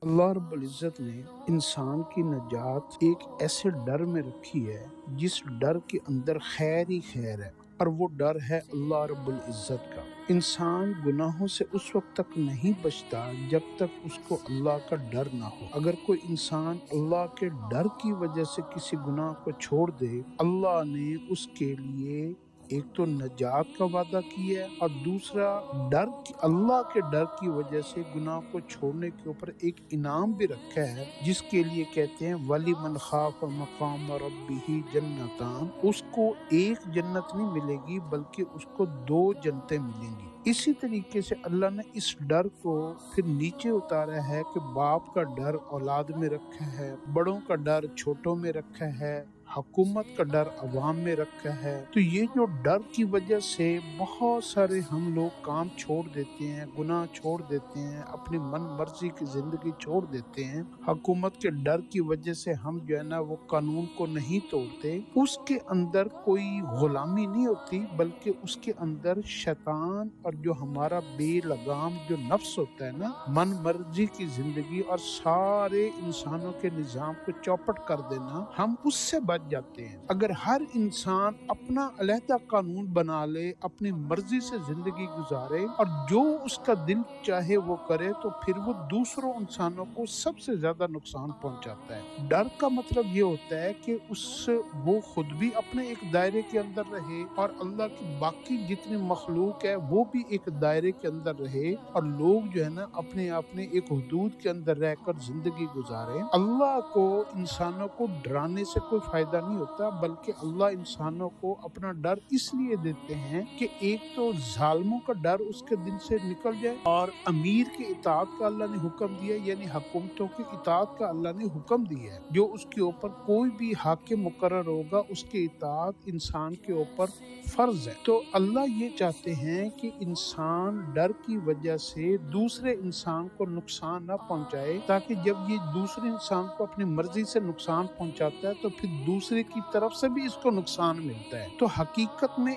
اللہ رب العزت نے انسان کی نجات ایک ایسے ڈر میں رکھی ہے جس ڈر کے اندر خیر ہی خیر ہے، اور وہ ڈر ہے اللہ رب العزت کا۔ انسان گناہوں سے اس وقت تک نہیں بچتا جب تک اس کو اللہ کا ڈر نہ ہو۔ اگر کوئی انسان اللہ کے ڈر کی وجہ سے کسی گناہ کو چھوڑ دے، اللہ نے اس کے لیے ایک تو نجات کا وعدہ کیا ہے، اور دوسرا اللہ کے ڈر کی وجہ سے گناہ کو چھوڑنے کے اوپر ایک انعام بھی رکھا ہے، جس کے لیے کہتے ہیں وَلِمَنْ خَافَ مَقَامَ رَبِّهِ جَنَّتَانِ۔ اس کو ایک جنت نہیں ملے گی بلکہ اس کو دو جنتیں ملیں گی۔ اسی طریقے سے اللہ نے اس ڈر کو پھر نیچے اتارا ہے کہ باپ کا ڈر اولاد میں رکھا ہے، بڑوں کا ڈر چھوٹوں میں رکھا ہے، حکومت کا ڈر عوام میں رکھا ہے۔ تو یہ جو ڈر کی وجہ سے بہت سارے ہم لوگ کام چھوڑ دیتے ہیں، گناہ چھوڑ دیتے ہیں، اپنی من مرضی کی زندگی چھوڑ دیتے ہیں، حکومت کے ڈر کی وجہ سے ہم جو ہے نا وہ قانون کو نہیں توڑتے، اس کے اندر کوئی غلامی نہیں ہوتی، بلکہ اس کے اندر شیطان اور جو ہمارا بے لگام جو نفس ہوتا ہے نا، من مرضی کی زندگی اور سارے انسانوں کے نظام کو چوپٹ کر دینا، ہم اس سے بچ جاتے ہیں۔ اگر ہر انسان اپنا علیحدہ قانون بنا لے، اپنی مرضی سے زندگی گزارے اور جو اس کا دل چاہے وہ کرے، تو پھر وہ دوسروں انسانوں کو سب سے زیادہ نقصان پہنچاتا ہے۔ ڈر کا مطلب یہ ہوتا ہے کہ وہ خود بھی اپنے ایک دائرے کے اندر رہے، اور اللہ کی باقی جتنی مخلوق ہے وہ بھی ایک دائرے کے اندر رہے، اور لوگ جو ہے نا اپنے ایک حدود کے اندر رہ کر زندگی گزارے۔ اللہ کو انسانوں کو ڈرانے سے کوئی فائدہ نہیں ہوتا، بلکہ اللہ انسانوں کو اپنا ڈر اس لیے دیتے ہیں کہ ایک تو ظالموں کا ڈر اس کے دل سے نکل جائے، اور امیر کی اطاعت کا اللہ نے حکم دیا، یعنی حکومتوں کی اطاعت کا اللہ نے حکم دیا ہے۔ جو اس کے اوپر کوئی بھی حاکم مقرر ہوگا، اس کی اطاعت انسان کے اوپر فرض ہے۔ تو اللہ یہ چاہتے ہیں کہ انسان ڈر کی وجہ سے دوسرے انسان کو نقصان نہ پہنچائے، تاکہ جب یہ دوسرے انسان کو اپنی مرضی سے نقصان پہنچاتا ہے تو پھر دوسرے کی طرف سے بھی اس کو نقصان ملتا ہے۔ تو حقیقت میں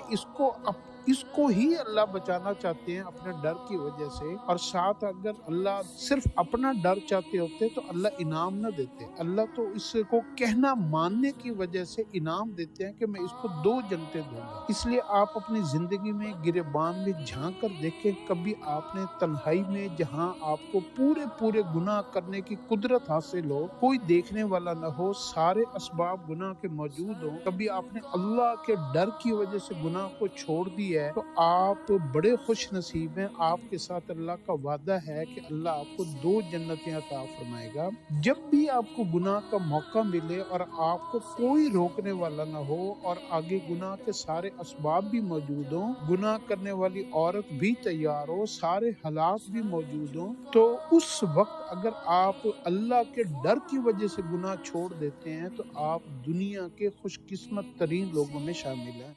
اس کو ہی اللہ بچانا چاہتے ہیں اپنے ڈر کی وجہ سے، اور ساتھ اگر اللہ صرف اپنا ڈر چاہتے ہوتے تو اللہ انعام نہ دیتے۔ اللہ تو اس کو کہنا ماننے کی وجہ سے انعام دیتے ہیں کہ میں اس کو دو جنتیں دوں گا۔ اس لیے آپ اپنی زندگی میں گریبان میں جھانک کر دیکھیں، کبھی آپ نے تنہائی میں جہاں آپ کو پورے گناہ کرنے کی قدرت حاصل ہو، کوئی دیکھنے والا نہ ہو، سارے اسباب گناہ کے موجود ہوں، کبھی آپ نے اللہ کے ڈر کی وجہ سے گناہ کو چھوڑ دیا ہے، تو آپ بڑے خوش نصیب ہیں۔ آپ کے ساتھ اللہ کا وعدہ ہے کہ اللہ آپ کو دو جنتیں عطا فرمائے گا۔ جب بھی آپ کو گناہ کا موقع ملے اور آپ کو کوئی روکنے والا نہ ہو، اور آگے گناہ کے سارے اسباب بھی موجود ہوں، گناہ کرنے والی عورت بھی تیار ہو، سارے حالات بھی موجود ہوں، تو اس وقت اگر آپ اللہ کے ڈر کی وجہ سے گناہ چھوڑ دیتے ہیں تو آپ دنیا کے خوش قسمت ترین لوگوں میں شامل ہیں۔